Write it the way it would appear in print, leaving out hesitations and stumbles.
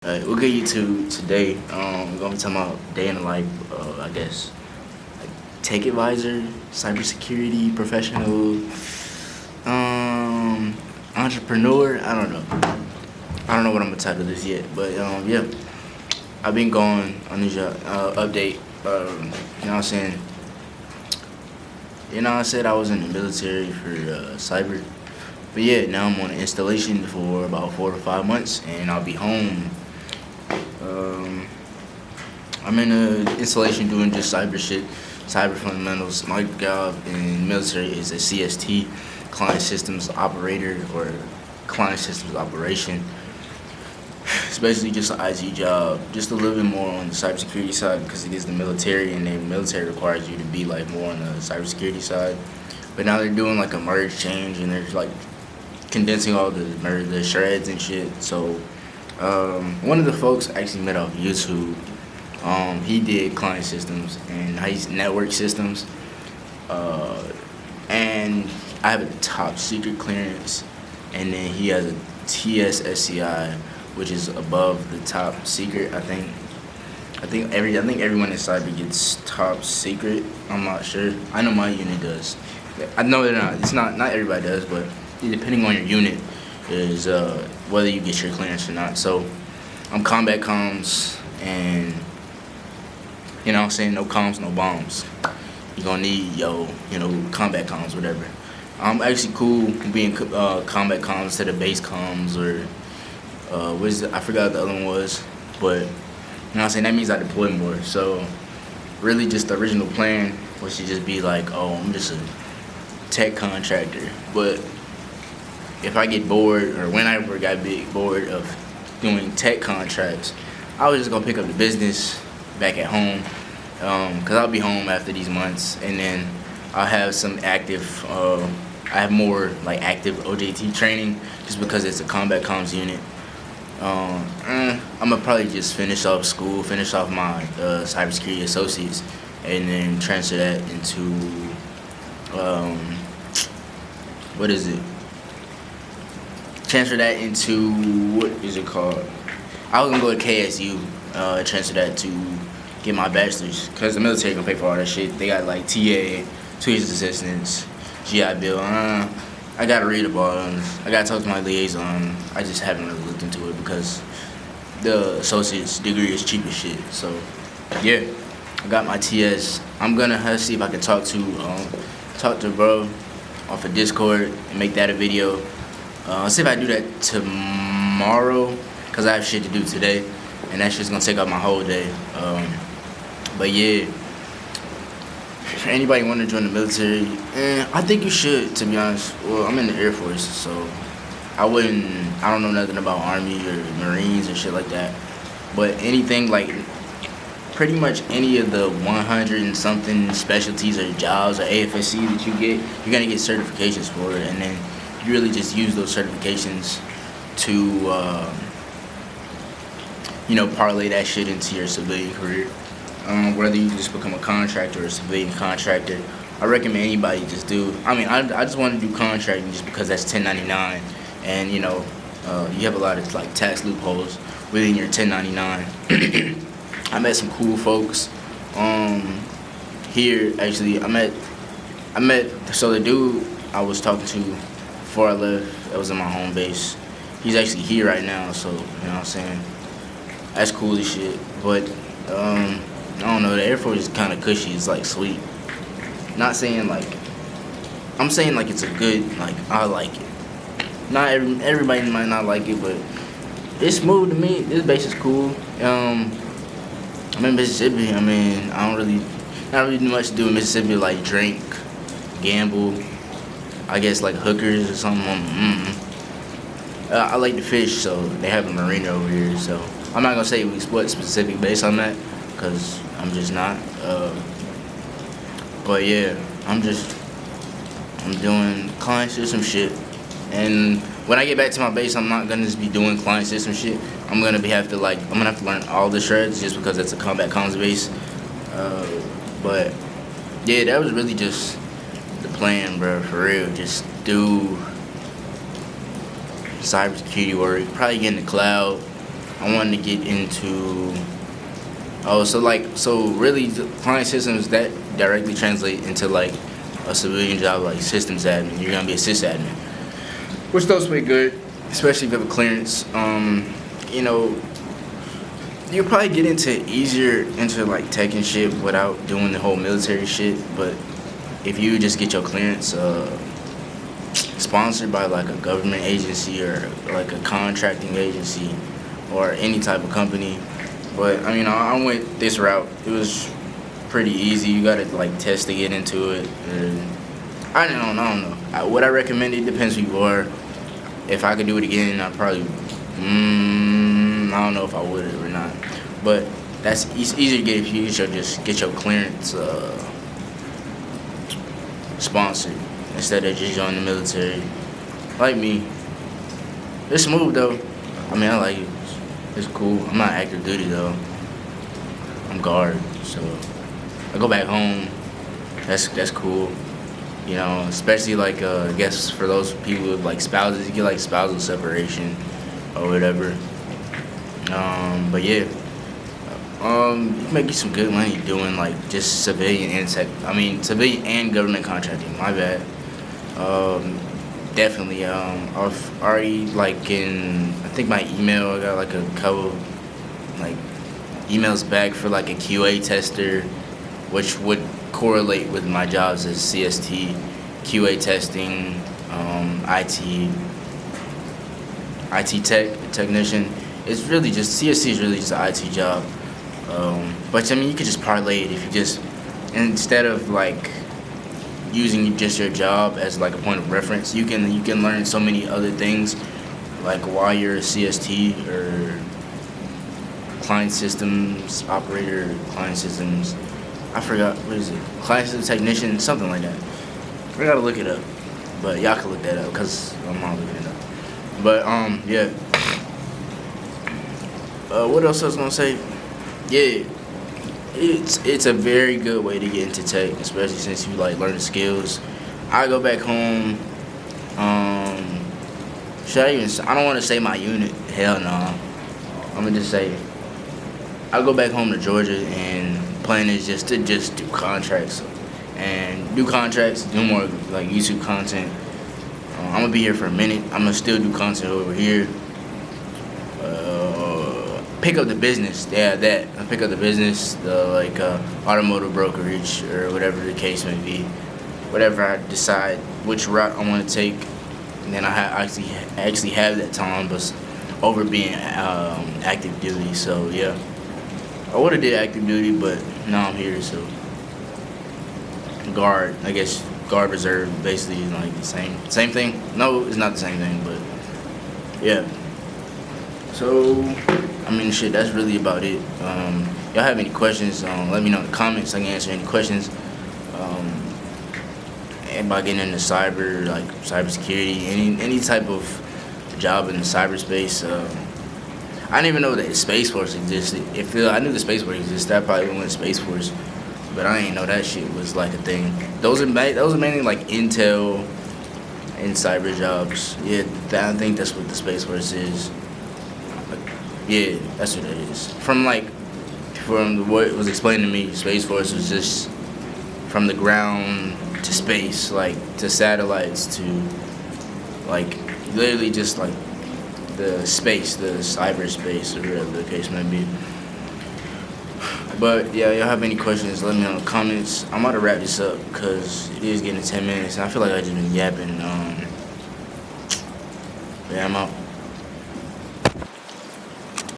We'll get you to today. We're gonna be talking about day in the life. I guess like tech advisor, cybersecurity professional, entrepreneur. I don't know what I'm gonna title this yet, but yeah, I've been going on this update. You know what I'm saying? I said I was in the military for cyber, but yeah, now I'm on an installation for about 4 to 5 months, and I'll be home. Um, I'm in a installation doing just cyber shit, cyber fundamentals. My job in military is a CST, client systems operator or client systems operation. It's basically just an IT job, just a little bit more on the cybersecurity side because it is the military, and the military requires you to be like more on the cybersecurity side. But now they're doing like a merge change, and they're like condensing all the shreds and shit. So one of the folks I actually met off YouTube. He did client systems and he's network systems, and I have a top secret clearance, and then he has a TSSCI, which is above the top secret. I think everyone in cyber gets top secret. I'm not sure. I know my unit does. I know they're not. It's not everybody does, but depending on your unit is whether you get your clearance or not. So I'm combat comms, and you know what I'm saying, no comms, no bombs. You're gonna need combat comms, whatever. I'm actually cool being combat comms instead of base comms or I forgot what the other one was, but you know what I'm saying, that means I deploy more. So really just the original plan was to just be like, oh, I'm just a tech contractor. But if I get bored, or when I ever got bored of doing tech contracts, I was just gonna pick up the business back at home, cause I'll be home after these months, and then I'll have some active. I have more like active OJT training, just because it's a combat comms unit. I'm gonna probably just finish off school, finish off my cybersecurity associates, and then transfer that into what is it? Transfer that into what is it called? I was gonna go to KSU, transfer that to get my bachelor's, cause the military gonna pay for all that shit. They got like TA, tuition assistance, GI Bill. I gotta read about them. I gotta talk to my liaison. I just haven't really looked into it because the associate's degree is cheap as shit. So yeah, I got my TS. I'm gonna have to see if I can talk to bro off of Discord and make that a video. I'll see if I do that tomorrow, cause I have shit to do today, and that shit's gonna take up my whole day. But yeah, for anybody wanting to join the military, I think you should, to be honest. Well, I'm in the Air Force, so I don't know nothing about Army or Marines or shit like that. But anything like, pretty much any of the 100 and something specialties or jobs or AFSC that you get, you're gonna get certifications for it, and then you really just use those certifications to, parlay that shit into your civilian career. Whether you just become a contractor or a civilian contractor, I recommend anybody just do. I just want to do contracting just because that's 1099, and you have a lot of like tax loopholes within your 1099. I met some cool folks. Here actually, I met so the dude I was talking to before I left, that was in my home base. He's actually here right now, so you know what I'm saying. That's cool as shit. But I don't know, the Air Force is kind of cushy. It's like sweet. Not saying like, I'm saying like it's a good, like I like it. Not everybody might not like it, but it's smooth to me. This base is cool. I'm in Mississippi. Not really do much to do in Mississippi, like drink, gamble, I guess like hookers or something. I like to fish, so they have a marina over here. So I'm not gonna say what specific base I'm at, cause I'm just not. But yeah, I'm doing client system shit, and when I get back to my base, I'm not gonna just be doing client system shit. I'm gonna have to learn all the shreds just because it's a combat comms base. But yeah, that was really just the plan, bro. For real, just do cybersecurity work, probably get in the cloud, I wanted to get into. Oh, so really, the client systems that directly translate into like a civilian job like systems admin. You're gonna be a sysadmin, which does pay good, especially if you have a clearance. You know, you'll probably get into like tech and shit without doing the whole military shit. But if you just get your clearance sponsored by like a government agency or like a contracting agency or any type of company. But I mean, I went this route. It was pretty easy. You gotta like test to get into it. And I don't know. What I recommend, it depends who you are. If I could do it again, I'd probably. I don't know if I would or not. But it's easier to get if you just get your clearance sponsored instead of just joining the military. Like me, it's smooth though. I mean, I like it. It's cool. I'm not active duty though. I'm guard, so I go back home. That's cool. You know, especially like I guess for those people with like spouses, you get like spousal separation or whatever. But yeah, you can make you some good money doing like just civilian civilian and government contracting. My bad. Definitely. I've already like I think my email. I got like a couple like emails back for like a QA tester, which would correlate with my jobs as CST, QA testing, IT technician. It's really just CST is really just an IT job. But I mean, you could just parlay it if you just instead of like using just your job as like a point of reference, you can learn so many other things, like while you're a CST or client systems operator, client systems. I forgot what is it? Client systems technician, something like that. I gotta look it up, but y'all can look that up because I'm not looking it up. But yeah. What else I was gonna say? Yeah. It's a very good way to get into tech, especially since you like learn the skills. I go back home. I don't want to say my unit. Hell no. I'm gonna just say I go back home to Georgia, and plan is just to do contracts and do more like YouTube content. I'm gonna be here for a minute. I'm gonna still do content over here. Pick up the business. Yeah, that. I pick up the business, the like automotive brokerage or whatever the case may be. Whatever I decide which route I want to take, and then I actually have that time, but over being active duty. So yeah, I would have did active duty, but now I'm here. So guard, I guess guard reserve, basically like the same thing. No, it's not the same thing, but yeah. So, I mean, shit, that's really about it. Y'all have any questions, let me know in the comments. I can answer any questions. About getting into cybersecurity, any type of job in the cyberspace. I didn't even know that Space Force existed. If I knew the Space Force existed, I probably went to Space Force. But I didn't know that shit was like a thing. Those are mainly like intel and cyber jobs. Yeah, I think that's what the Space Force is. Yeah, that's what it is. From what was explained to me, Space Force was just from the ground to space, like to satellites to like literally just like the cyberspace, or whatever the case may be. But yeah, y'all have any questions, let me know in the comments. I'm about to wrap this up because it is getting 10 minutes and I feel like I just been yapping. Yeah, I'm out.